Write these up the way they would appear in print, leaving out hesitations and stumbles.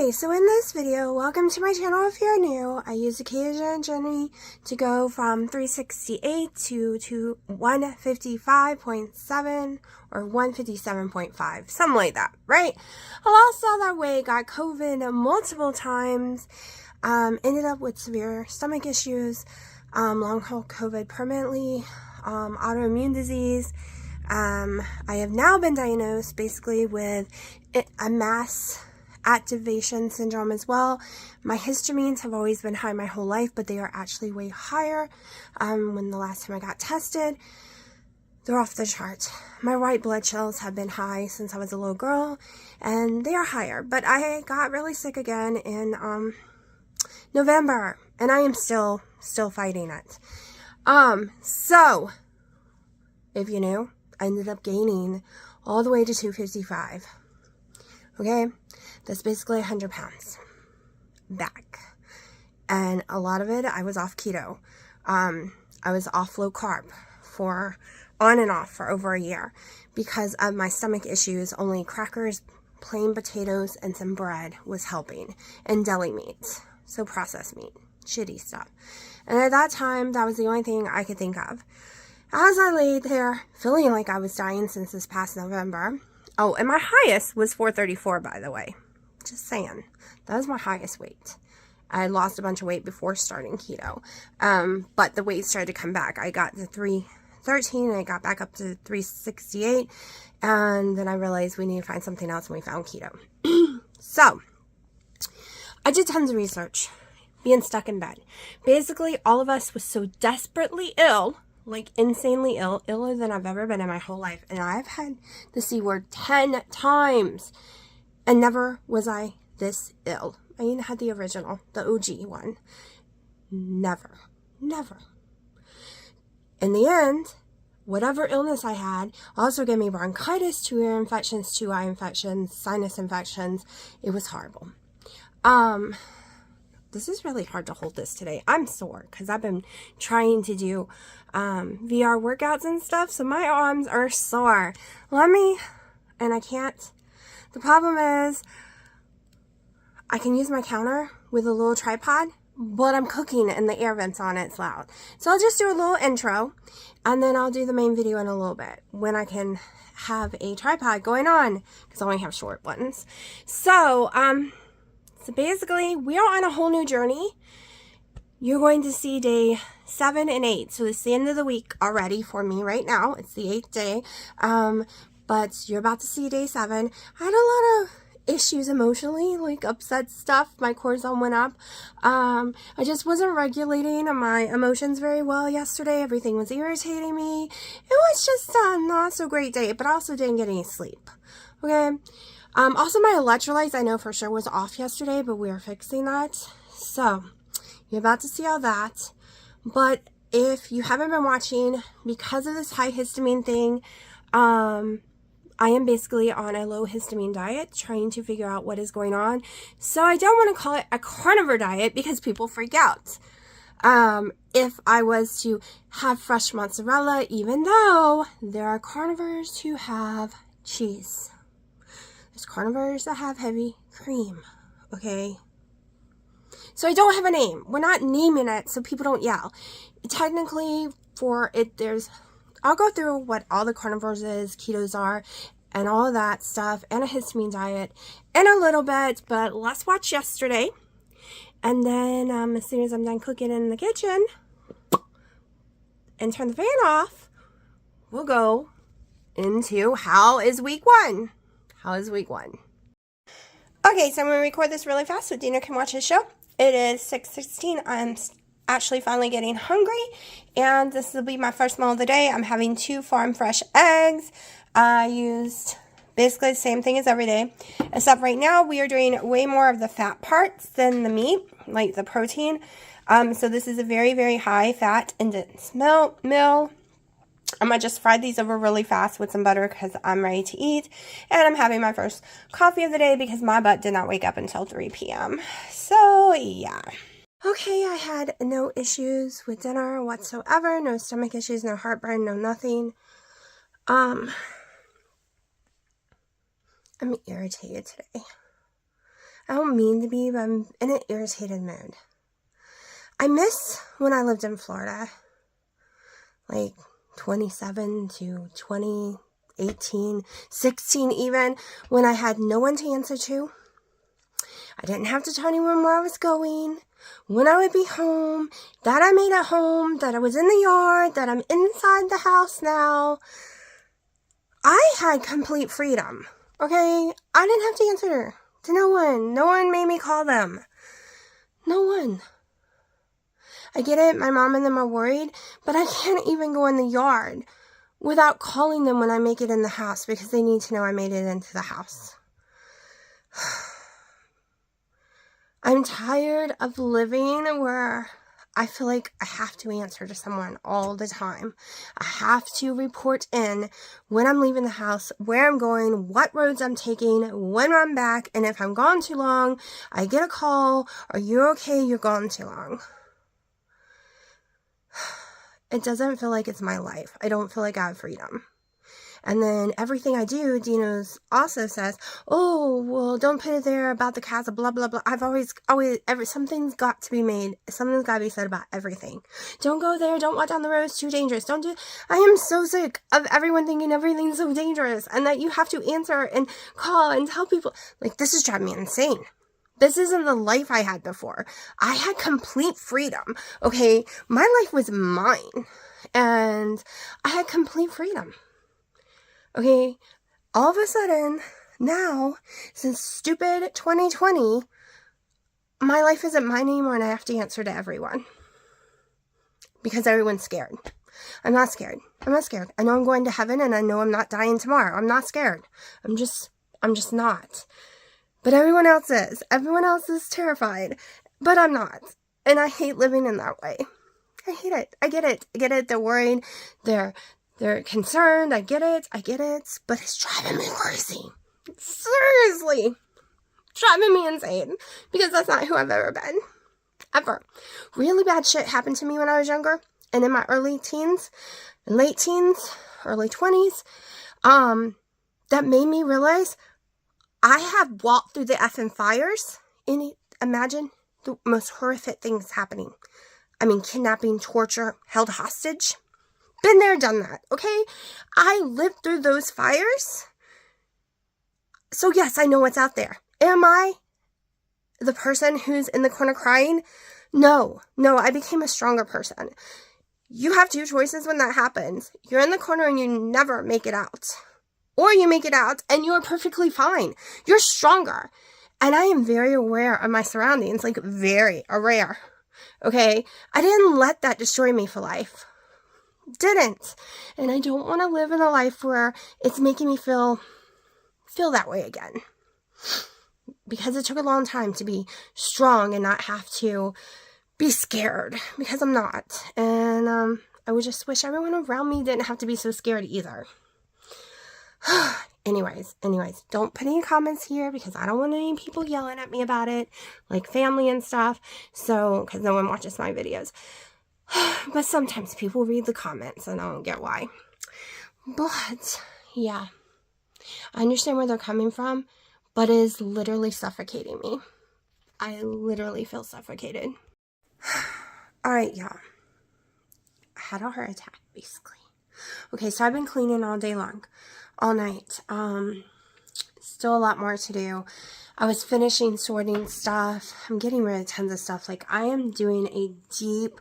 Okay, so in this video, welcome to my channel if you're new. I use the ketogenic journey to go from 368 to 155.7 or 157.5, something like that, right? I lost all that weight, got COVID multiple times, ended up with severe stomach issues, long haul COVID permanently, autoimmune disease. I have now been diagnosed basically with a mass activation syndrome as well. My histamines have always been high my whole life, but they are actually way higher. When the last time I got tested, they're off the chart. My white blood cells have been high since I was a little girl, and they are higher. But I got really sick again in November, and I am still fighting it. So if you knew, I ended up gaining all the way to 255. Okay, that's basically 100 pounds back. And a lot of it, I was off keto. I was off low carb for on and off for over a year because of my stomach issues. Only crackers, plain potatoes, and some bread was helping, and deli meat, so processed meat, shitty stuff. And at that time, that was the only thing I could think of. As I laid there, feeling like I was dying since this past November. Oh, and my highest was 434, by the way. Just saying. That was my highest weight. I had lost a bunch of weight before starting keto. But the weight started to come back. I got to 313, and I got back up to 368. And then I realized we need to find something else, and we found keto. So, I did tons of research. Being stuck in bed. Basically, all of us was so desperately ill, like insanely ill, iller than I've ever been in my whole life. And I've had the C word 10 times. And never was I this ill. I even had the original, the OG one. Never. In the end, whatever illness I had also gave me bronchitis, 2 ear infections, 2 eye infections, sinus infections. It was horrible. This is really hard to hold this today. I'm sore because I've been trying to do VR workouts and stuff, so my arms are sore. And I can't. The problem is I can use my counter with a little tripod, but I'm cooking and the air vents on it's loud. So I'll just do a little intro, and then I'll do the main video in a little bit when I can have a tripod going on, because I only have short ones. So basically, we are on a whole new journey. You're going to see day 7 and 8. So it's the end of the week already for me right now. It's the 8th day. But you're about to see day 7. I had a lot of issues emotionally, like upset stuff. My cortisol went up. I just wasn't regulating my emotions very well yesterday. Everything was irritating me. It was just a not so great day, but I also didn't get any sleep. Okay. Also, my electrolytes, I know for sure, was off yesterday, but we are fixing that. So, you're about to see all that. But if you haven't been watching, because of this high histamine thing, I am basically on a low histamine diet, trying to figure out what is going on. So, I don't want to call it a carnivore diet because people freak out. If I was to have fresh mozzarella, even though there are carnivores who have cheese. There's carnivores that have heavy cream, okay? So I don't have a name. We're not naming it so people don't yell. Technically, for it, I'll go through what all the carnivores is, ketos are, and all of that stuff, and a histamine diet in a little bit, but let's watch yesterday. And then as soon as I'm done cooking in the kitchen and turn the fan off, we'll go into how is week 1. How is week 1? Okay, so I'm going to record this really fast so Dina can watch his show. It is 6:16. I'm actually finally getting hungry, and this will be my first meal of the day. I'm having 2 farm fresh eggs. I used basically the same thing as every day, except right now we are doing way more of the fat parts than the meat, like the protein. So this is a very, very high fat and dense meal. I'm going to just fry these over really fast with some butter because I'm ready to eat. And I'm having my first coffee of the day because my butt did not wake up until 3 p.m. So, yeah. Okay, I had no issues with dinner whatsoever. No stomach issues, no heartburn, no nothing. I'm irritated today. I don't mean to be, but I'm in an irritated mood. I miss when I lived in Florida, like 27 to 2018, 16 even, when I had no one to answer to. I didn't have to tell anyone where I was going, when I would be home, that I made it home, that I was in the yard, that I'm inside the house now. I had complete freedom, okay? I didn't have to answer to no one. No one made me call them. No one. I get it, my mom and them are worried, but I can't even go in the yard without calling them when I make it in the house because they need to know I made it into the house. I'm tired of living where I feel like I have to answer to someone all the time. I have to report in when I'm leaving the house, where I'm going, what roads I'm taking, when I'm back, and if I'm gone too long, I get a call, "Are you okay? You're gone too long." It doesn't feel like it's my life. I don't feel like I have freedom. And then everything I do, Dino's also says, "Oh, well, don't put it there about the cats, blah, blah, blah." I've always, something's got to be made. Something's got to be said about everything. Don't go there. Don't walk down the road. It's too dangerous. Don't do. I am so sick of everyone thinking everything's so dangerous and that you have to answer and call and tell people. Like, this is driving me insane. This isn't the life I had before. I had complete freedom. Okay. My life was mine and I had complete freedom. Okay, all of a sudden, now, since stupid 2020, my life isn't mine anymore and I have to answer to everyone. Because everyone's scared. I'm not scared. I'm not scared. I know I'm going to heaven and I know I'm not dying tomorrow. I'm not scared. I'm just not. But everyone else is. Everyone else is terrified. But I'm not. And I hate living in that way. I hate it. I get it. I get it. They're worried. They're concerned. I get it. But it's driving me crazy. Seriously. Driving me insane. Because that's not who I've ever been. Ever. Really bad shit happened to me when I was younger. And in my early teens, and late teens, early 20s. That made me realize I have walked through the effing fires. And imagine the most horrific things happening. I mean, kidnapping, torture, held hostage. Been there, done that, okay? I lived through those fires. So yes, I know what's out there. Am I the person who's in the corner crying? No, I became a stronger person. You have two choices when that happens. You're in the corner and you never make it out. Or you make it out and you're perfectly fine. You're stronger. And I am very aware of my surroundings, like very aware, okay? I didn't let that destroy me for life. Didn't. And I don't want to live in a life where it's making me feel that way again. Because it took a long time to be strong and not have to be scared. Because I'm not. And I would just wish everyone around me didn't have to be so scared either. Anyways, don't put any comments here because I don't want any people yelling at me about it. Like family and stuff. So, because no one watches my videos. But sometimes people read the comments and I don't get why. But, yeah. I understand where they're coming from, but it is literally suffocating me. I literally feel suffocated. Alright, y'all. I had a heart attack, basically. Okay, so I've been cleaning all day long. All night. Still a lot more to do. I was finishing sorting stuff. I'm getting rid of tons of stuff. Like, I am doing a deep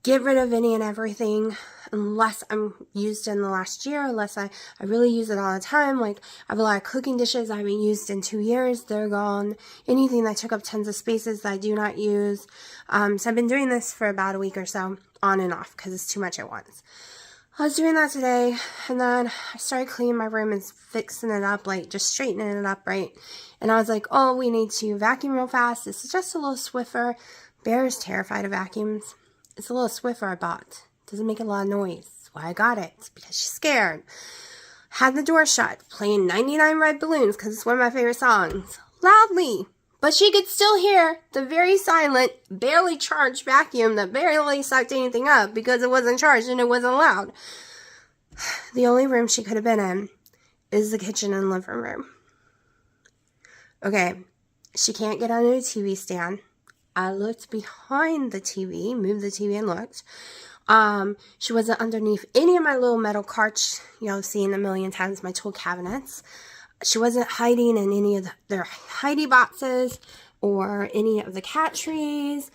get rid of any and everything unless I'm used in the last year, unless I really use it all the time. Like, I have a lot of cooking dishes I haven't used in 2 years. They're gone. Anything that took up tons of spaces that I do not use. So I've been doing this for about a week or so, on and off, because it's too much at once. I was doing that today, and then I started cleaning my room and fixing it up, like, just straightening it up, right? And I was like, oh, we need to vacuum real fast. This is just a little Swiffer. Bear is terrified of vacuums. It's a little Swiffer I bought. Doesn't make a lot of noise. That's why I got it. It's because she's scared. Had the door shut, playing 99 Red Balloons, because it's one of my favorite songs, loudly. But she could still hear the very silent, barely charged vacuum that barely sucked anything up because it wasn't charged and it wasn't loud. The only room she could have been in is the kitchen and living room. Okay, She can't get under the TV stand. I looked behind the TV, moved the TV and looked. She wasn't underneath any of my little metal carts, y'all have seen a million times, my tool cabinets. She wasn't hiding in any of their hidey boxes or any of the cat trees.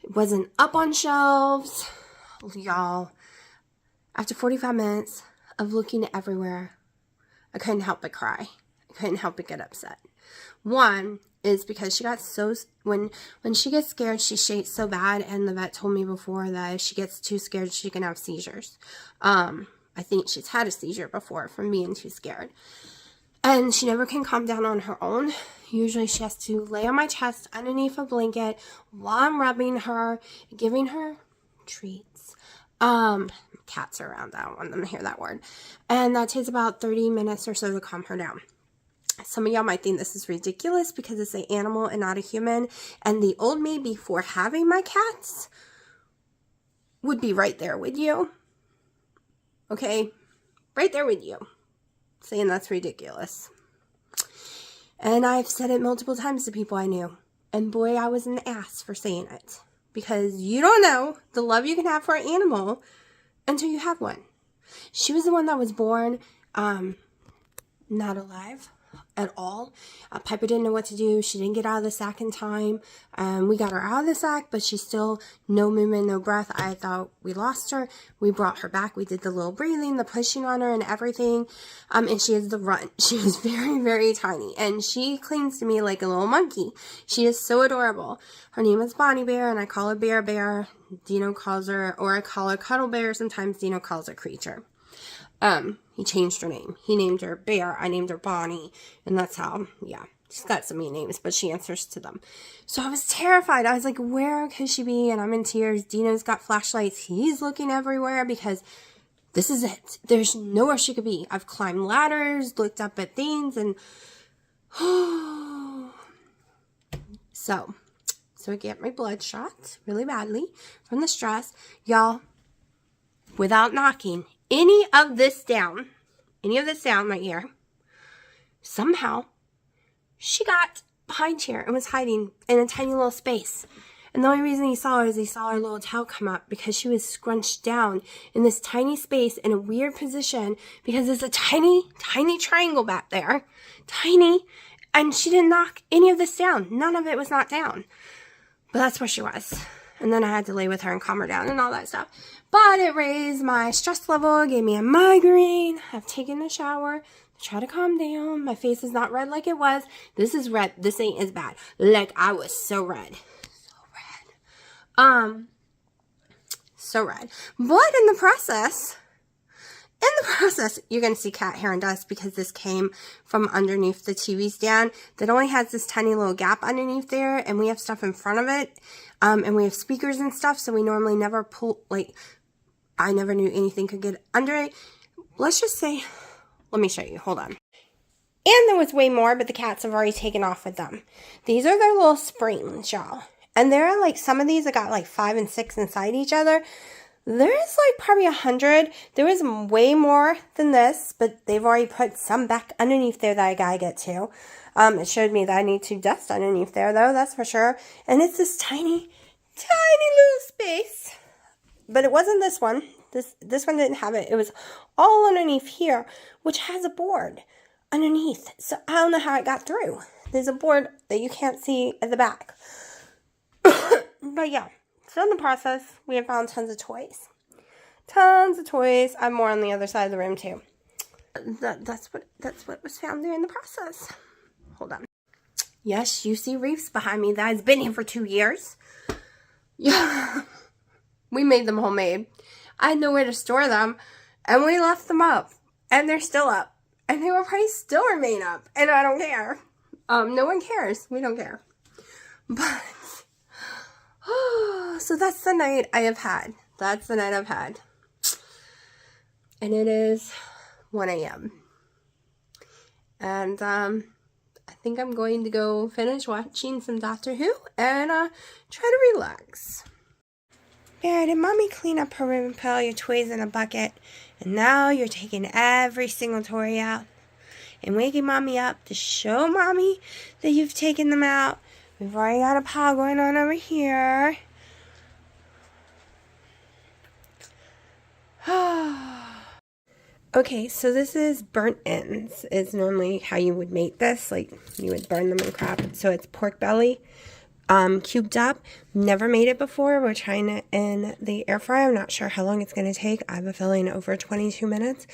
It wasn't up on shelves. Y'all, after 45 minutes of looking everywhere, I couldn't help but cry. I couldn't help but get upset. One is because she got so, when she gets scared, she shakes so bad, and the vet told me before that if she gets too scared, she can have seizures. I think she's had a seizure before from being too scared. And she never can calm down on her own. Usually she has to lay on my chest underneath a blanket while I'm rubbing her, giving her treats. Cats are around. I don't want them to hear that word. And that takes about 30 minutes or so to calm her down. Some of y'all might think this is ridiculous because it's an animal and not a human. And the old me before having my cats would be right there with you. Okay? Right there with you. Saying that's ridiculous. And I've said it multiple times to people I knew. And boy, I was an ass for saying it. Because you don't know the love you can have for an animal until you have one. She was the one that was born not alive at all. Piper didn't know what to do. She didn't get out of the sack in time. We got her out of the sack, but she's still no movement, no breath. I thought we lost her. We brought her back. We did the little breathing, the pushing on her and everything. And she has the runt. She is very, very tiny. And she clings to me like a little monkey. She is so adorable. Her name is Bonnie Bear, and I call her Bear Bear. Dino calls her, or I call her Cuddle Bear. Sometimes Dino calls her Creature. He changed her name. He named her Bear. I named her Bonnie. And that's how, yeah. She's got so many names, but she answers to them. So I was terrified. I was like, where could she be? And I'm in tears. Dino's got flashlights. He's looking everywhere because this is it. There's nowhere she could be. I've climbed ladders, looked up at things, and so I get my blood shot really badly from the stress. Y'all, without knocking any of this down right here, somehow she got behind here and was hiding in a tiny little space. And the only reason he saw her is he saw her little tail come up because she was scrunched down in this tiny space in a weird position because there's a tiny, tiny triangle back there. Tiny. And she didn't knock any of this down. None of it was knocked down. But that's where she was. And then I had to lay with her and calm her down and all that stuff. But it raised my stress level, gave me a migraine. I've taken a shower to try to calm down. My face is not red like it was. This is red. This ain't as bad. Like, I was so red. So red. But in the process, you're going to see cat hair and dust because this came from underneath the TV stand that only has this tiny little gap underneath there, and we have stuff in front of it, and we have speakers and stuff, so we normally never pull, like, I never knew anything could get under it. Let's just say, let me show you, hold on. And there was way more, but the cats have already taken off with them. These are their little springs, y'all. And there are, like, some of these that got, like, 5 and 6 inside each other. There's, like, probably 100. There was way more than this, but they've already put some back underneath there that I gotta get to. It showed me that I need to dust underneath there, though, that's for sure. And it's this tiny, tiny little space. But it wasn't this one. This one didn't have it. It was all underneath here, which has a board underneath. So I don't know how it got through. There's a board that you can't see at the back. But yeah, so in the process, we have found tons of toys. Tons of toys. I'm more on the other side of the room too. That's what was found during the process. Hold on. Yes, you see reefs behind me. That has been here for 2 years. Yeah, we made them homemade. I had nowhere to store them, and we left them up, and they're still up, and they will probably still remain up, and I don't care. No one cares. We don't care. But so that's the night I have had. That's the night I've had. And it is 1 a.m. And I think I'm going to go finish watching some Doctor Who and try to relax. Bear, did Mommy clean up her room and put all your toys in a bucket? And now you're taking every single toy out? and waking mommy up to show mommy that you've taken them out. We've already got a pile going on over here. Okay, so this is burnt ends. Is normally how you would make this. Like, you would burn them in crap. So it's pork belly, cubed up. Never made it before. We're trying it in the air fryer. I'm not sure how long it's going to take. I have a feeling over 22 minutes.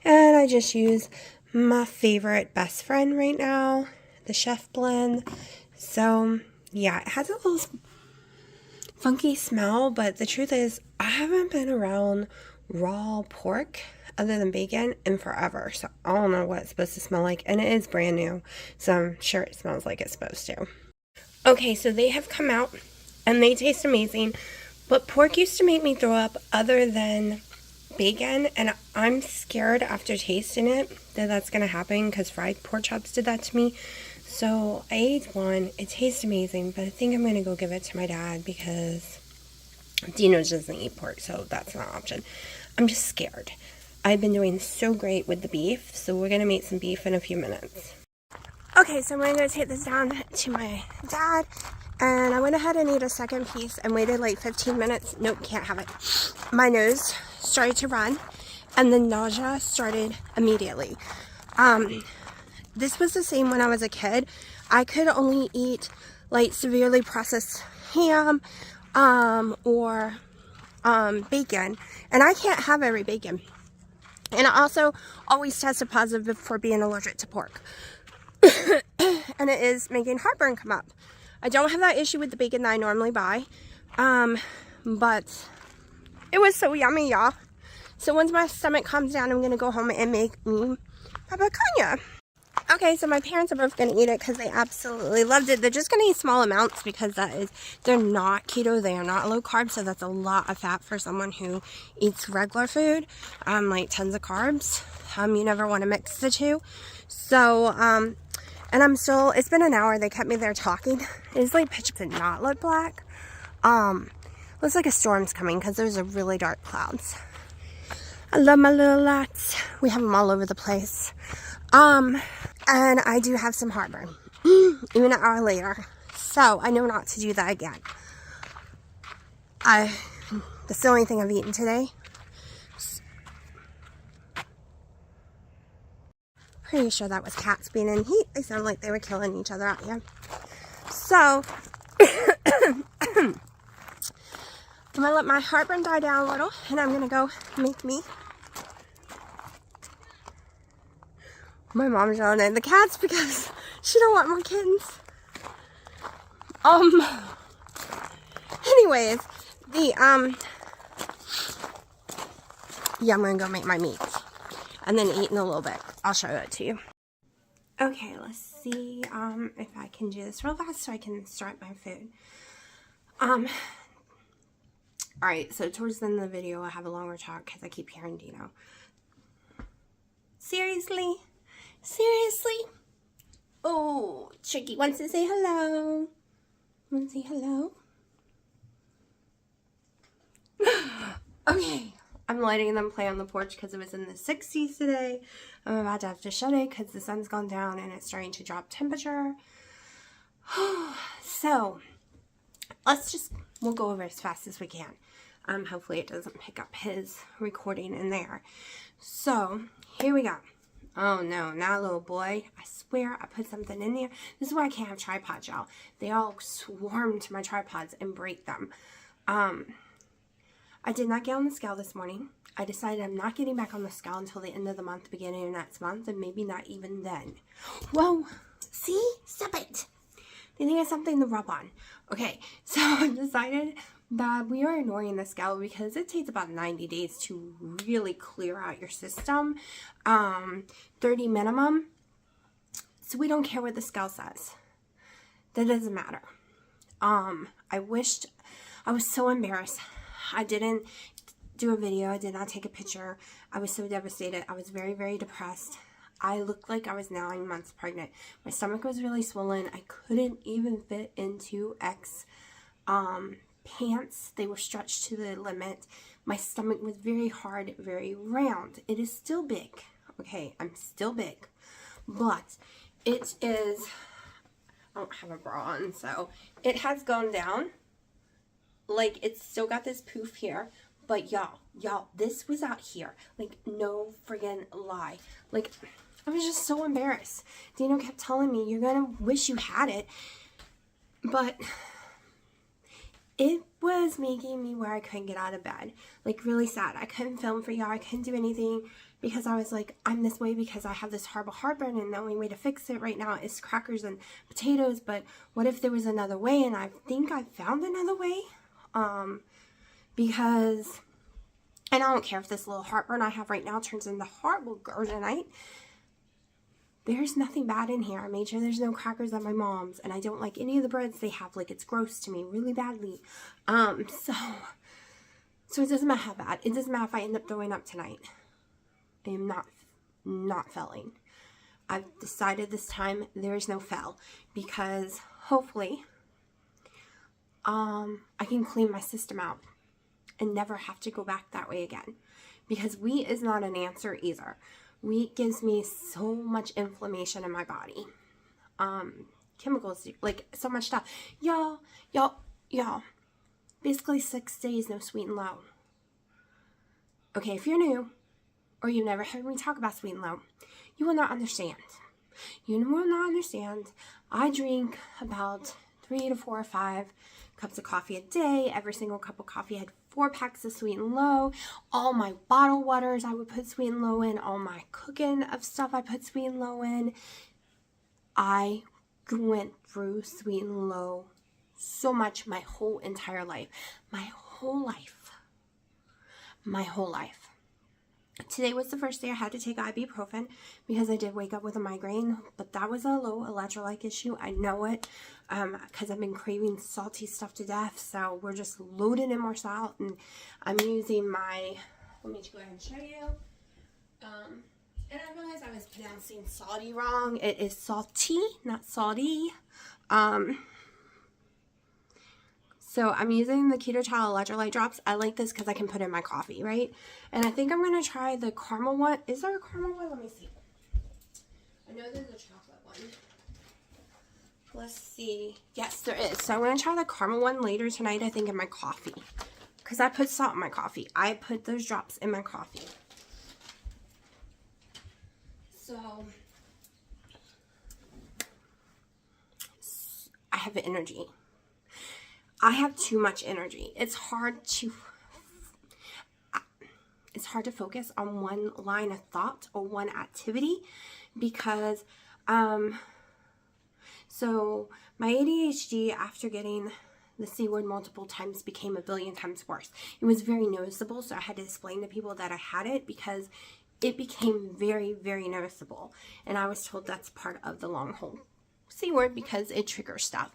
And I just use my favorite best friend right now, the Chef Blend. So, yeah, it has a little funky smell, but the truth is, I haven't been around raw pork other than bacon in forever, so I don't know what it's supposed to smell like, and it is brand new, so I'm sure it smells like it's supposed to. Okay, so they have come out and they taste amazing, but pork used to make me throw up other than bacon, and I'm scared after tasting it that that's gonna happen because fried pork chops did that to me. So I ate one. It tastes amazing, but I think I'm gonna go give it to my dad because Dino doesn't eat pork, so that's not an option. I'm just scared. I've been doing so great with the beef, so we're going to make some beef in a few minutes. Okay, so I'm going to take this down to my dad, and I went ahead and ate a second piece and waited like 15 minutes. Nope, can't have it. My nose started to run, and the nausea started immediately. This was the same when I was a kid. I could only eat like severely processed ham, or bacon, and I can't have every bacon. And I also always tested positive for being allergic to pork. And it is making heartburn come up. I don't have that issue with the bacon that I normally buy. But it was so yummy, y'all. So once my stomach calms down, I'm going to go home and make me papakanya. Okay, so my parents are both going to eat it because they absolutely loved it. They're just going to eat small amounts because they're not keto, they are not low carb, so that's a lot of fat for someone who eats regular food, like tons of carbs. You never want to mix the two. So, and it's been an hour, they kept me there talking. It's like pitch did not look black. Looks like a storm's coming because there's a really dark clouds. I love my little lights. We have them all over the place. And I do have some heartburn, even an hour later. So I know not to do that again. That's the only thing I've eaten today. Pretty sure that was cats being in heat. They sound like they were killing each other out here. So, I'm gonna let my heartburn die down a little, and I'm gonna go make me. My mom's yelling at the cats because she don't want more kittens. Anyways, yeah, I'm gonna go make my meat and then eat in a little bit. I'll show it to you. Okay, let's see if I can do this real fast so I can start my food. Alright, so towards the end of the video, I have a longer talk because I keep hearing Dino. Seriously? Seriously? Oh, Tricky wants to say hello. Want to say hello? Okay, I'm letting them play on the porch because it was in the 60s today. I'm about to have to shut it because the sun's gone down and it's starting to drop temperature. So, we'll go over as fast as we can. Hopefully it doesn't pick up his recording in there. So, here we go. Oh no, not a little boy. I swear I put something in there. This is why I can't have tripods, y'all. They all swarm to my tripods and break them. I did not get on the scale this morning. I decided I'm not getting back on the scale until the end of the month, beginning of next month, and maybe not even then. Whoa, see? Stop it. They think I have something to rub on. Okay, so I decided that we are ignoring the scale because it takes about 90 days to really clear out your system. 30 minimum. So we don't care what the scale says. That doesn't matter. I was so embarrassed. I didn't do a video. I did not take a picture. I was so devastated. I was very, very depressed. I looked like I was 9 months pregnant. My stomach was really swollen. I couldn't even fit into X pants. They were stretched to the limit. My stomach was very hard, very round. It is still big. Okay, I'm still big. but it is, I don't have a bra on, so it has gone down. Like, it's still got this poof here, but y'all, this was out here. Like, no friggin' lie. Like, I was just so embarrassed. Dino kept telling me, you're gonna wish you had it, but it was making me where I couldn't get out of bed. Like, really sad. I couldn't film for y'all. I couldn't do anything because I was like, I'm this way because I have this horrible heartburn, and the only way to fix it right now is crackers and potatoes. But what if there was another way? And I think I found another way. Because, and I don't care if this little heartburn I have right now turns into horrible tonight. There's nothing bad in here. I made sure there's no crackers at my mom's, and I don't like any of the breads they have. Like, it's gross to me really badly. So it doesn't matter how bad. It doesn't matter if I end up throwing up tonight. I am not felling. I've decided this time there is no fel, because hopefully I can clean my system out and never have to go back that way again. Because wheat is not an answer either. Wheat gives me so much inflammation in my body. Chemicals, like so much stuff. Y'all. Basically 6 days, no sweet and low. Okay, if you're new, or you've never heard me talk about sweet and low, you will not understand. You will not understand. I drink about 3 to 4 or 5 cups of coffee a day. Every single cup of coffee had 4 packs of sweet and low. All my bottled waters I would put sweet and low in. All my cooking of stuff I put sweet and low in. I went through sweet and low so much my whole entire life. My whole life. Today was the first day I had to take ibuprofen because I did wake up with a migraine, but that was a low electrolyte issue. I know it because I've been craving salty stuff to death, so we're just loading in more salt, and I'm using my, let me go ahead and show you. And I realized I was pronouncing salty wrong. It is salty, not salty. So I'm using the Keto Child electrolyte drops. I like this because I can put in my coffee, right? And I think I'm going to try the caramel one. Is there a caramel one? Let me see. I know there's a chocolate one. Let's see. Yes, there is. So I'm going to try the caramel one later tonight, I think, in my coffee. Because I put salt in my coffee. I put those drops in my coffee. So I have energy. I have too much energy. It's hard to focus on one line of thought or one activity because so my ADHD, after getting the C word multiple times, became a billion times worse. It was very noticeable, so I had to explain to people that I had it because it became very, very noticeable. And I was told that's part of the long haul C word because it triggers stuff.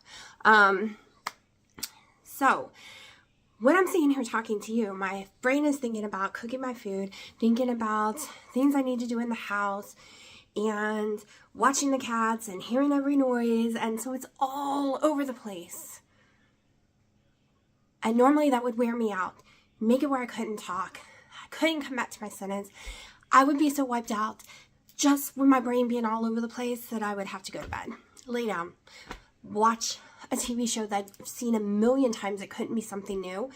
So, when I'm sitting here talking to you, my brain is thinking about cooking my food, thinking about things I need to do in the house, and watching the cats and hearing every noise, and so it's all over the place. And normally that would wear me out, make it where I couldn't talk, I couldn't come back to my sentence. I would be so wiped out just with my brain being all over the place that I would have to go to bed, lay down, watch a TV show that I've seen a million times. It couldn't be something new.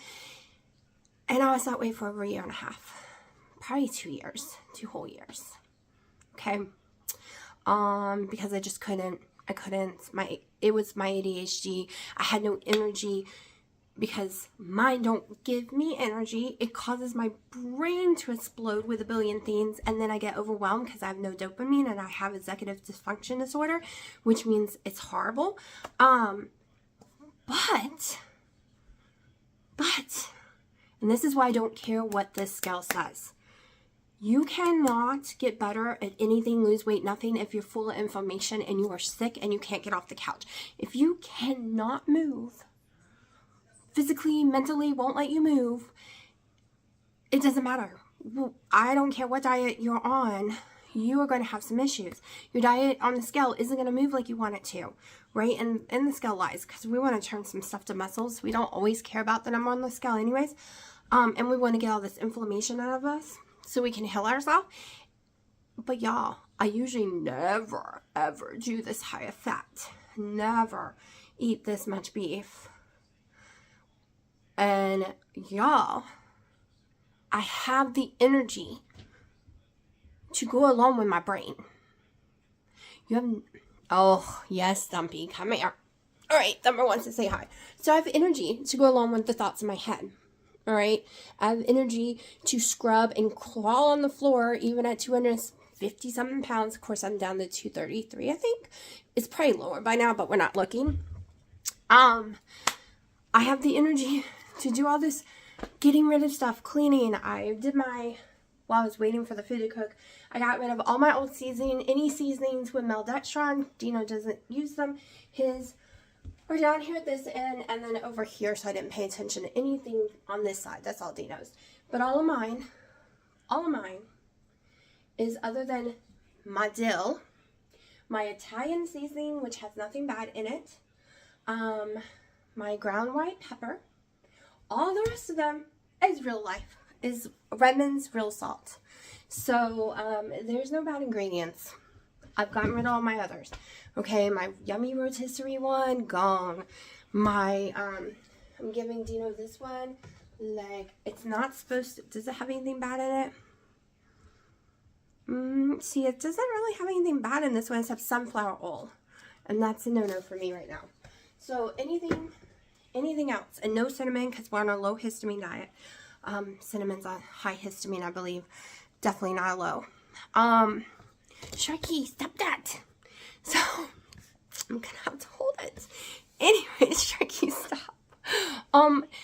And I was that way for over 1.5 years. Probably 2 years. 2 whole years. Okay. Because I just couldn't. It was my ADHD. I had no energy because mine don't give me energy. It causes my brain to explode with a billion things, and then I get overwhelmed because I have no dopamine and I have executive dysfunction disorder, which means it's horrible. But, and this is why I don't care what this scale says. You cannot get better at anything, lose weight, nothing, if you're full of inflammation and you are sick and you can't get off the couch. If you cannot move, physically, mentally, won't let you move, it doesn't matter. I don't care what diet you're on, you are going to have some issues. Your diet on the scale isn't going to move like you want it to, right? And the scale lies because we want to turn some stuff to muscles. We don't always care about the number on the scale anyways. And we want to get all this inflammation out of us so we can heal ourselves. But y'all, I usually never, ever do this high of fat. Never eat this much beef. And y'all, I have the energy to go along with my brain. You have, oh, yes, Thumpy, come here. All right, Thumper wants to say hi. So I have energy to go along with the thoughts in my head. All right, I have energy to scrub and crawl on the floor even at 250 something pounds. Of course, I'm down to 233, I think. It's probably lower by now, but we're not looking. I have the energy to do all this getting rid of stuff, cleaning. I did while I was waiting for the food to cook, I got rid of all my old seasoning, any seasonings with maltodextrin. Dino doesn't use them. His are down here at this end and then over here, so I didn't pay attention to anything on this side. That's all Dino's. But all of mine is, other than my dill, my Italian seasoning, which has nothing bad in it, my ground white pepper. All the rest of them is real life, is Redmond's real salt. So there's no bad ingredients. I've gotten rid of all my others. Okay, my yummy rotisserie one, gone. My, I'm giving Dino this one. Like, it's not supposed to, does it have anything bad in it? See, it doesn't really have anything bad in this one except sunflower oil. And that's a no-no for me right now. So anything else. And no cinnamon because we're on a low histamine diet. Cinnamon's a high histamine, I believe. Definitely not a low. Sharky, stop that. So, I'm gonna have to hold it. Anyways, Sharky, stop.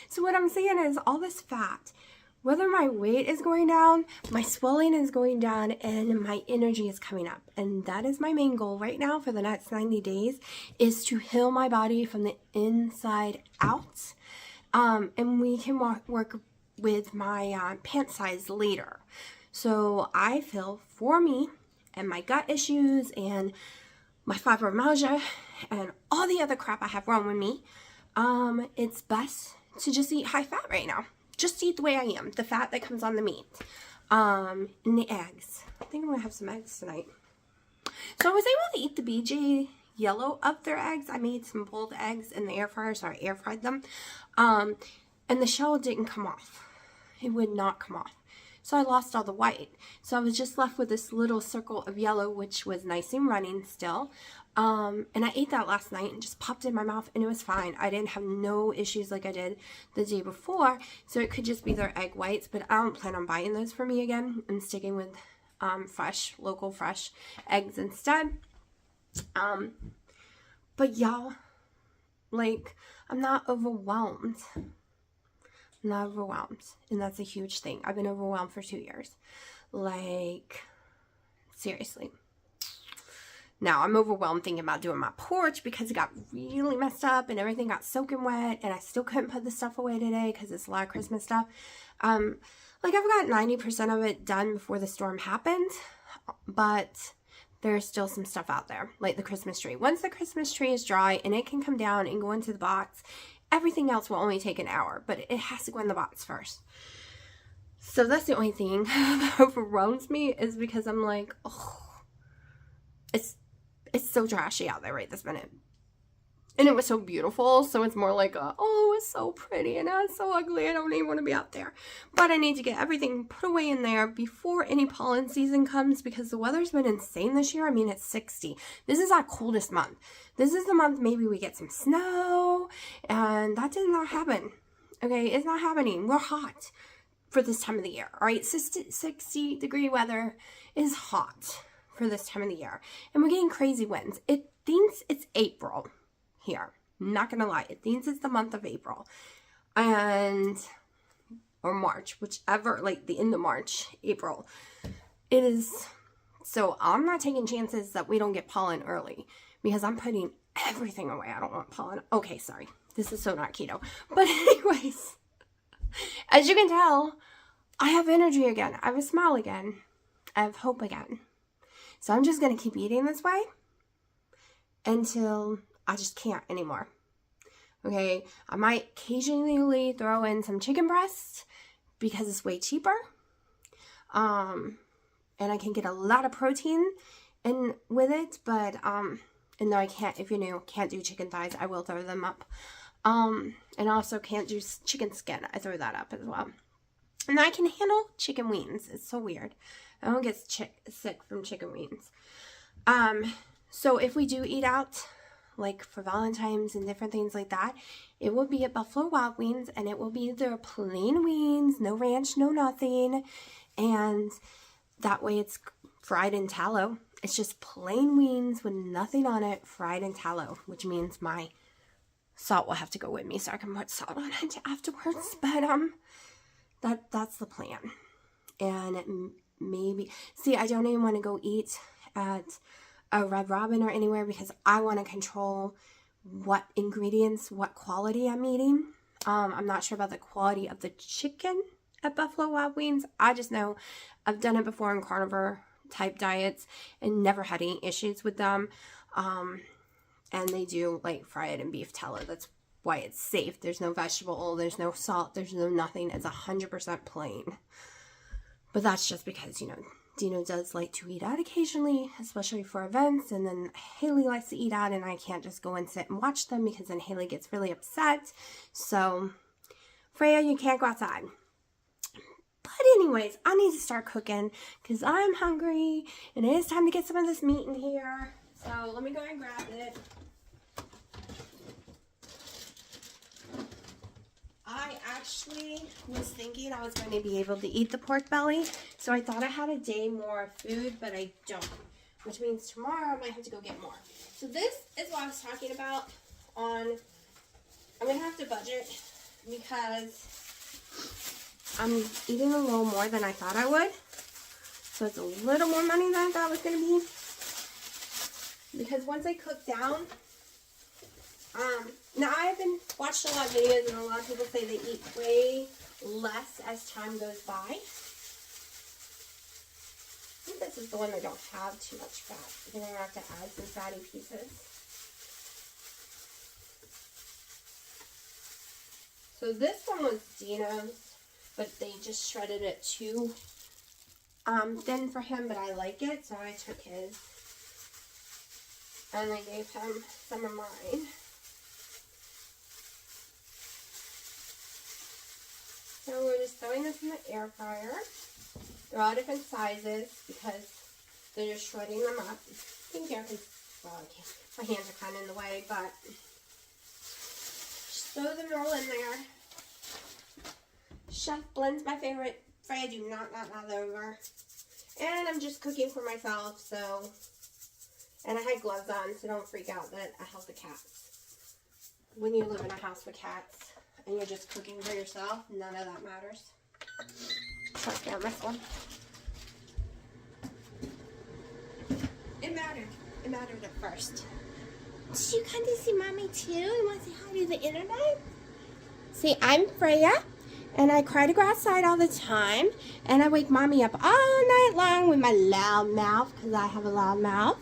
So what I'm saying is all this fat, whether my weight is going down, my swelling is going down, and my energy is coming up. And that is my main goal right now for the next 90 days, is to heal my body from the inside out. And we can work with my pant size later. So I feel for me and my gut issues and my fibromyalgia and all the other crap I have wrong with me, it's best to just eat high fat right now. Just eat the way I am, the fat that comes on the meat, and the eggs. I think I'm gonna have some eggs tonight. So I was able to eat the BJ yellow of their eggs. I made some boiled eggs in the air fryer, so I air fried them, and the shell didn't come off. It would not come off. So I lost all the white. So I was just left with this little circle of yellow, which was nice and running still. And I ate that last night and just popped it in my mouth and it was fine. I didn't have no issues like I did the day before. So it could just be their egg whites, but I don't plan on buying those for me again. I'm sticking with local fresh eggs instead. But y'all, like, I'm not overwhelmed. Not overwhelmed, and that's a huge thing. I've been overwhelmed for 2 years. Like, seriously. Now, I'm overwhelmed thinking about doing my porch because it got really messed up and everything got soaking wet, and I still couldn't put the stuff away today because it's a lot of Christmas stuff. Like, I've got 90% of it done before the storm happened, but there's still some stuff out there, like the Christmas tree. Once the Christmas tree is dry and it can come down and go into the box, everything else will only take an hour, but it has to go in the box first. So that's the only thing that overwhelms me, is because I'm like, oh, it's so trashy out there right this minute. And it was so beautiful, so it's more like oh, it's so pretty, and now it's so ugly, I don't even want to be out there. But I need to get everything put away in there before any pollen season comes, because the weather's been insane this year. I mean, it's 60. This is our coldest month. This is the month maybe we get some snow, and that did not happen. Okay, it's not happening. We're hot for this time of the year, all right? 60-degree weather is hot for this time of the year, and we're getting crazy winds. It thinks it's April here. Not gonna lie, it thinks it's the month of April or March, whichever, like the end of March, April. It is, so I'm not taking chances that we don't get pollen early, because I'm putting everything away. I don't want pollen. Okay, sorry, this is so not keto. But anyways, as you can tell, I have energy again. I have a smile again. I have hope again. So I'm just gonna keep eating this way until I just can't anymore. Okay, I might occasionally throw in some chicken breast because it's way cheaper. And and I can get a lot of protein in with it, but and though I can't, if you're new, can't do chicken thighs, I will throw them up. And also can't do chicken skin. I throw that up as well. And I can handle chicken wings. It's so weird. I don't get sick from chicken wings. So if we do eat out, like for Valentine's and different things like that, it will be at Buffalo Wild Wings, and it will be their plain wings, no ranch, no nothing. And that way it's fried in tallow. It's just plain wings with nothing on it, fried in tallow, which means my salt will have to go with me so I can put salt on it afterwards. But that's the plan. And maybe, see, I don't even want to go eat at a Red Robin or anywhere because I want to control what ingredients, what quality I'm eating. I'm not sure about the quality of the chicken at Buffalo Wild Wings. I just know I've done it before in carnivore type diets and never had any issues with them. And they do like fry it in beef tallow. That's why it's safe. There's no vegetable oil, there's no salt, there's no nothing. It's 100% plain. But that's just because, you know, Dino does like to eat out occasionally, especially for events, and then Haley likes to eat out, and I can't just go and sit and watch them because then Haley gets really upset. So, Freya, you can't go outside. But anyways, I need to start cooking because I'm hungry, and it is time to get some of this meat in here. So, let me go and grab it. I actually was thinking I was going to be able to eat the pork belly, so I thought I had a day more of food, but I don't, which means tomorrow I might have to go get more. So this is what I was talking about I'm going to have to budget because I'm eating a little more than I thought I would, so it's a little more money than I thought it was going to be, because once I cook down, now I've been watched a lot of videos, and a lot of people say they eat way less as time goes by. I think this is the one that don't have too much fat. You're going to have to add some fatty pieces. So this one was Dino's, but they just shredded it too thin for him, but I like it, so I took his. And I gave him some of mine. So we're just throwing this in the air fryer. They're all different sizes because they're just shredding them up. I think I can, well, I can't. My hands are kind of in the way, but just throw them all in there. Chef Blend's my favorite. Freya, do not knock that over. And I'm just cooking for myself, so, and I had gloves on, so don't freak out that I help the cats. When you live in a house with cats, and you're just cooking for yourself, none of that matters. Trust me on this one. It mattered. It mattered at first. Did you come to see Mommy too? You want to say hi to the internet? See, I'm Freya, and I cry to go outside all the time, and I wake Mommy up all night long with my loud mouth, because I have a loud mouth.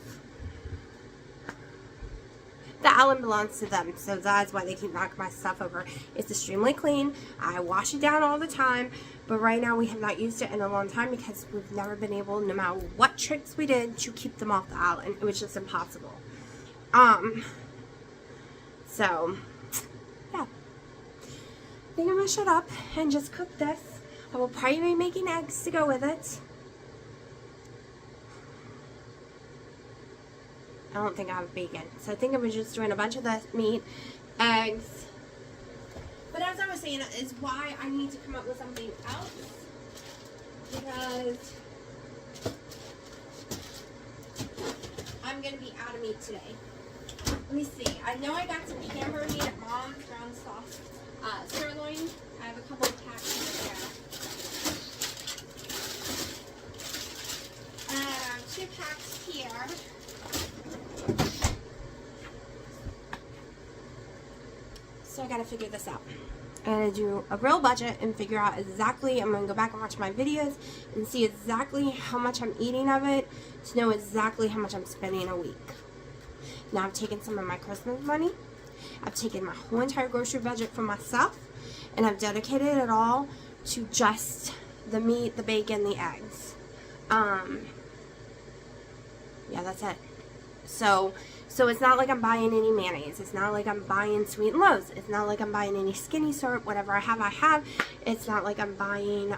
The island belongs to them, so that's why they keep knocking my stuff over. It's extremely clean. I wash it down all the time, but right now we have not used it in a long time because we've never been able, no matter what tricks we did, to keep them off the island. It was just impossible. So, yeah. I think I'm going to shut up and just cook this. I will probably be making eggs to go with it. I don't think I have bacon. So I think I was just doing a bunch of the meat, eggs. But as I was saying, is why I need to come up with something else. Because I'm going to be out of meat today. Let me see. I know I got some hamburger meat at Mom's, ground soft sirloin. I have a couple of packs there. And I have 2 packs here. So I gotta figure this out. I'm gonna do a real budget and figure out exactly, I'm gonna go back and watch my videos and see exactly how much I'm eating of it to know exactly how much I'm spending a week. Now I've taken some of my Christmas money, I've taken my whole entire grocery budget for myself, and I've dedicated it all to just the meat, the bacon, the eggs. Yeah, that's it. So it's not like I'm buying any mayonnaise. It's not like I'm buying Sweet and Lows. It's not like I'm buying any skinny syrup. Whatever I have. It's not like I'm buying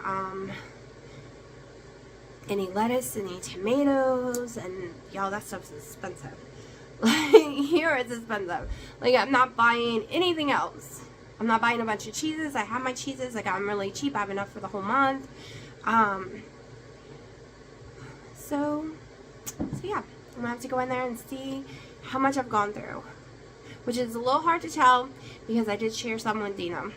any lettuce, any tomatoes, and y'all, that stuff's expensive. Like, here it's expensive. Like, I'm not buying anything else. I'm not buying a bunch of cheeses. I have my cheeses. Like, I'm really cheap. I have enough for the whole month. So yeah, I'm gonna have to go in there and see how much I've gone through, which is a little hard to tell because I did share some with Dina.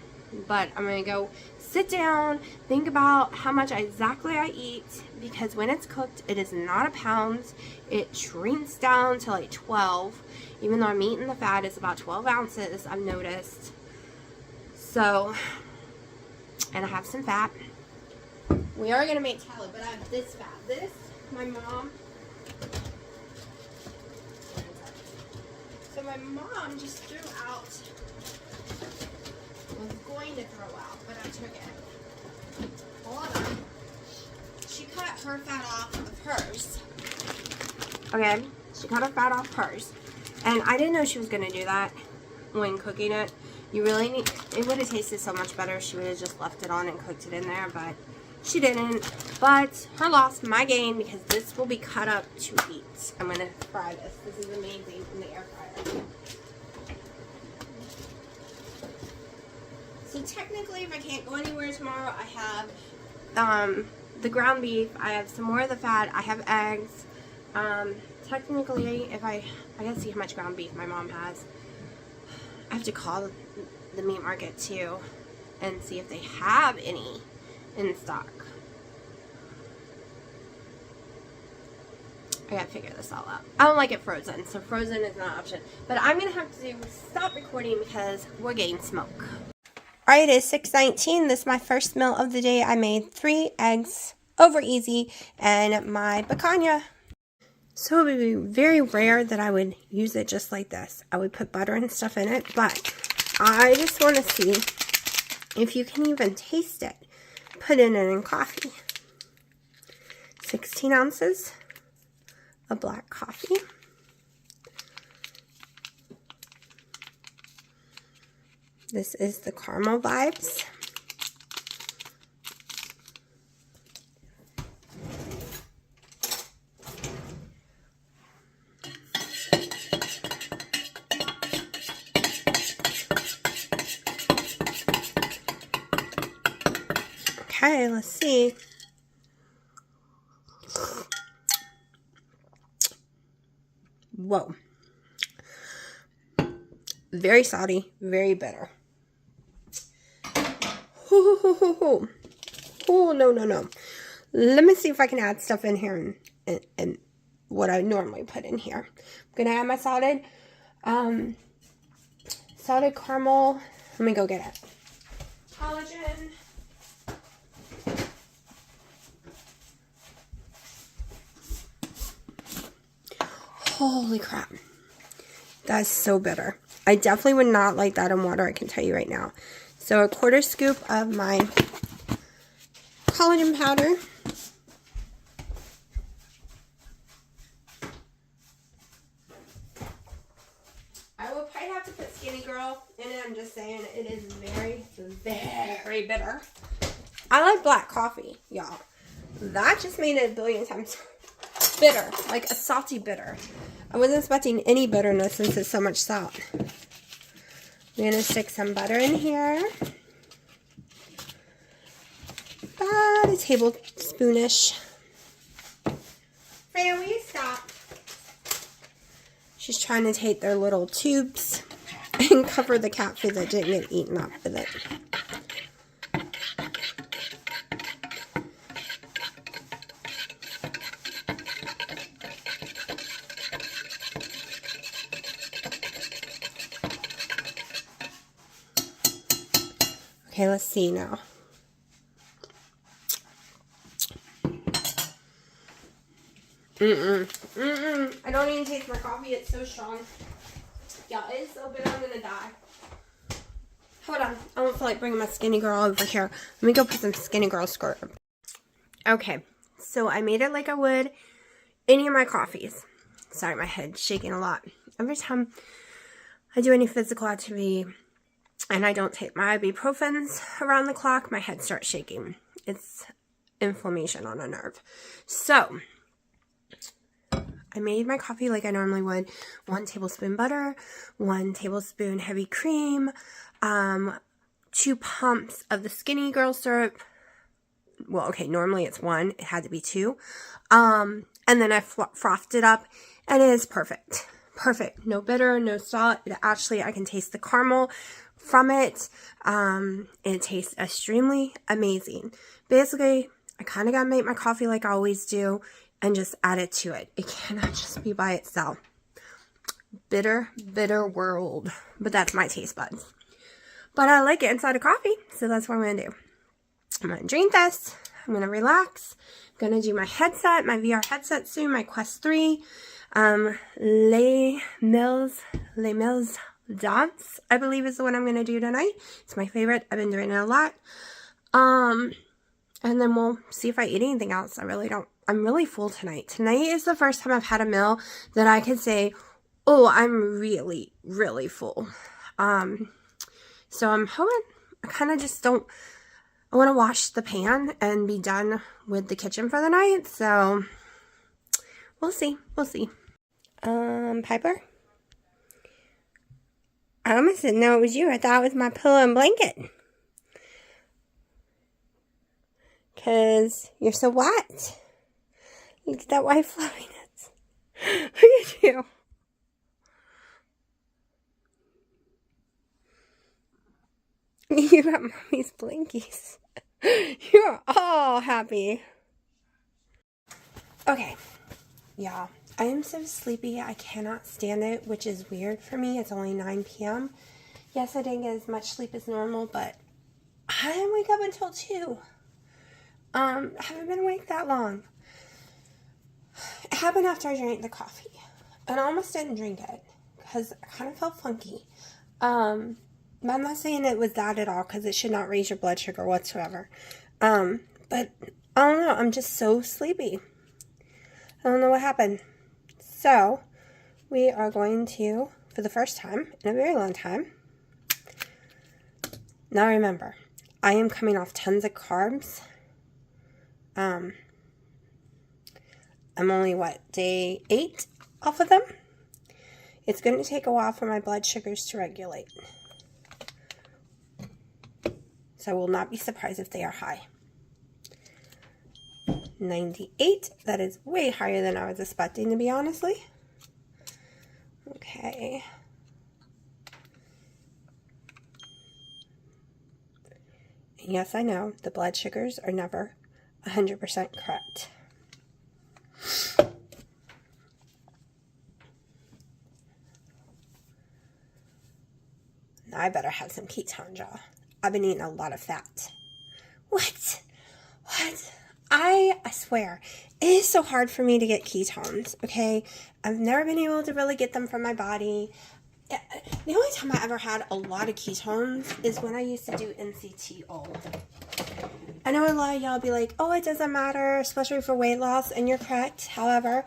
But I'm gonna go sit down, think about how much exactly I eat, because when it's cooked, it is not a pound. It shrinks down to like 12, even though I'm eating the fat is about 12 ounces, I've noticed. So, and I have some fat. We are gonna make tallow, but I have this fat. This, my mom. So my mom just threw out, was going to throw out, but I took it. Hold on. She cut her fat off of hers. Okay, she cut her fat off hers. And I didn't know she was going to do that when cooking it. You really need, it would have tasted so much better if she would have just left it on and cooked it in there, but she didn't. But her loss, my gain, because this will be cut up to eat. I'm going to fry this. This is amazing in the air fryer. So technically, if I can't go anywhere tomorrow, I have the ground beef. I have some more of the fat. I have eggs. Technically, if I gotta see how much ground beef my mom has. I have to call the meat market too and see if they have any in stock. I gotta figure this all out. I don't like it frozen, so frozen is not an option. But I'm gonna have to stop recording because we're getting smoke. Alright, it is 6:19. This is my first meal of the day. I made 3 eggs over easy and my picanha. So it would be very rare that I would use it just like this. I would put butter and stuff in it, but I just want to see if you can even taste it. Put it in coffee. 16 ounces of black coffee. This is the caramel vibes. Okay, let's see. Whoa. Very salty, very bitter. Oh, no. Let me see if I can add stuff in here and what I normally put in here. I'm going to add my salted caramel. Let me go get it. Collagen. Holy crap. That's so bitter. I definitely would not like that in water, I can tell you right now. So a 1/4 scoop of my collagen powder. I will probably have to put Skinny Girl in it. I'm just saying it is very, very bitter. I like black coffee, y'all. That just made it a billion times bitter, like a salty bitter. I wasn't expecting any bitterness since it's so much salt. I'm going to stick some butter in here. About a tablespoonish. Freya, will you stop? She's trying to take their little tubes and cover the cat food that didn't get eaten up with it. Okay, let's see now. I don't even taste my coffee. It's so strong. Yeah, it's so bitter. I'm gonna die. Hold on. I don't feel like bringing my Skinny Girl over here. Let me go put some Skinny Girl skirt. Okay, So I made it like I would any of my coffees. Sorry, my head's shaking a lot. Every time I do any physical activity and I don't take my ibuprofens around the clock, my head starts shaking. It's inflammation on a nerve. So I made my coffee like I normally would. 1 tablespoon butter, 1 tablespoon heavy cream, 2 pumps of the Skinny Girl syrup. Well, okay, normally it's 1. It had to be 2. And then I frothed it up, and it is perfect. Perfect. No bitter, no salt. Actually, I can taste the caramel from it. It tastes extremely amazing. Basically, I kind of got to make my coffee like I always do and just add it to it. It cannot just be by itself. Bitter, bitter world. But that's my taste buds. But I like it inside of coffee, so that's what I'm going to do. I'm going to drink this. I'm going to relax. I'm going to do my headset, my VR headset soon, my Quest 3. Les Mills Dance, I believe is the one I'm going to do tonight. It's my favorite. I've been doing it a lot. And then we'll see if I eat anything else. I really don't. I'm really full tonight. Tonight is the first time I've had a meal that I can say, oh, I'm really, really full. So I'm hoping, I kind of just don't, I want to wash the pan and be done with the kitchen for the night. So we'll see. We'll see. Piper? I almost didn't know it was you. I thought it was my pillow and blanket. Because you're so wet. Look at that white fluffiness. Look at you. You got mommy's blankies. You're all happy. Okay. Yeah. I am so sleepy. I cannot stand it, which is weird for me. It's only 9 p.m. Yes, I didn't get as much sleep as normal, but I didn't wake up until 2. I haven't been awake that long. It happened after I drank the coffee. And I almost didn't drink it because I kind of felt funky. But I'm not saying it was that at all because it should not raise your blood sugar whatsoever. But I don't know. I'm just so sleepy. I don't know what happened. So, we are going to, for the first time in a very long time. Now remember, I am coming off tons of carbs. I'm only, day 8 off of them? It's going to take a while for my blood sugars to regulate. So I will not be surprised if they are high. 98, that is way higher than I was expecting, to be honestly. Okay. And yes, I know, the blood sugars are never 100% correct. Now I better have some ketones, y'all. I've been eating a lot of fat. What? I swear, it is so hard for me to get ketones, okay? I've never been able to really get them from my body. The only time I ever had a lot of ketones is when I used to do NCTO. I know a lot of y'all be like, oh, it doesn't matter, especially for weight loss, and you're correct. However,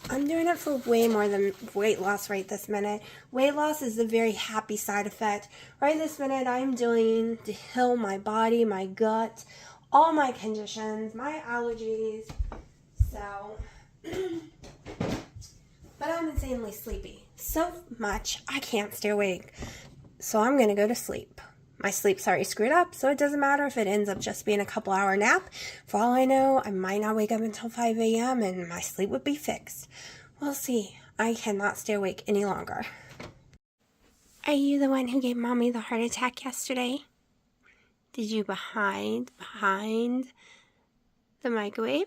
I'm doing it for way more than weight loss right this minute. Weight loss is a very happy side effect. Right this minute, I'm doing to heal my body, my gut, all my conditions, my allergies. So, but I'm insanely sleepy. So much, I can't stay awake. So I'm going to go to sleep. My sleep's already screwed up, so it doesn't matter if it ends up just being a couple-hour nap. For all I know, I might not wake up until 5 a.m. and my sleep would be fixed. We'll see. I cannot stay awake any longer. Are you the one who gave Mommy the heart attack yesterday? Did you behind the microwave?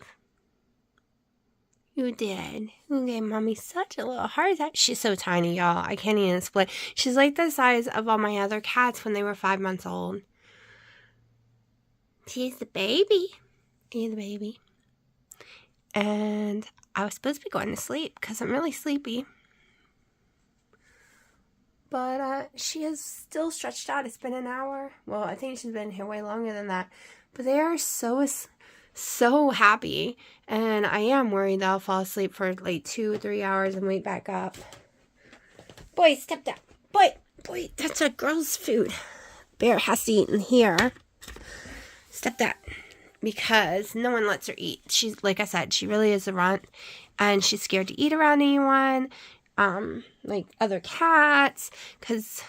You did. You gave Mommy such a little heart attack. She's so tiny, y'all. I can't even explain. She's like the size of all my other cats when they were 5 months old. She's the baby. You're the baby. And I was supposed to be going to sleep because I'm really sleepy. But she is still stretched out. It's been an hour. Well, I think she's been here way longer than that. But they are so so happy. And I am worried that I'll fall asleep for like 2 or 3 hours and wake back up. Boy, step down. Boy, that's a girl's food. Bear has to eat in here. Step that. Because no one lets her eat. She's, like I said, she really is a runt. And she's scared to eat around anyone. Like other cats. Because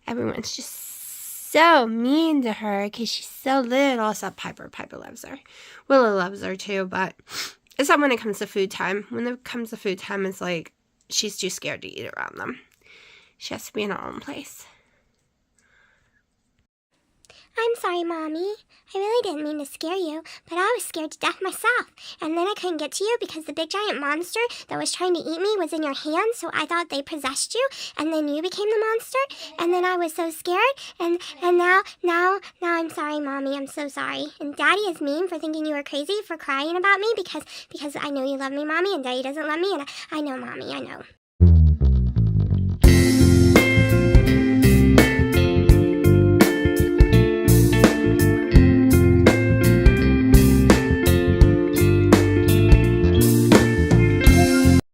everyone's just so mean to her. Because she's so little. Except Piper. Piper loves her. Willow loves her too. But it's not when it comes to food time. When it comes to food time, it's like she's too scared to eat around them. She has to be in her own place. I'm sorry, Mommy. I really didn't mean to scare you, but I was scared to death myself. And then I couldn't get to you because the big giant monster that was trying to eat me was in your hand, so I thought they possessed you, and then you became the monster, and then I was so scared, and now I'm sorry, Mommy. I'm so sorry. And Daddy is mean for thinking you were crazy for crying about me because I know you love me, Mommy, and Daddy doesn't love me, and I know, Mommy, I know.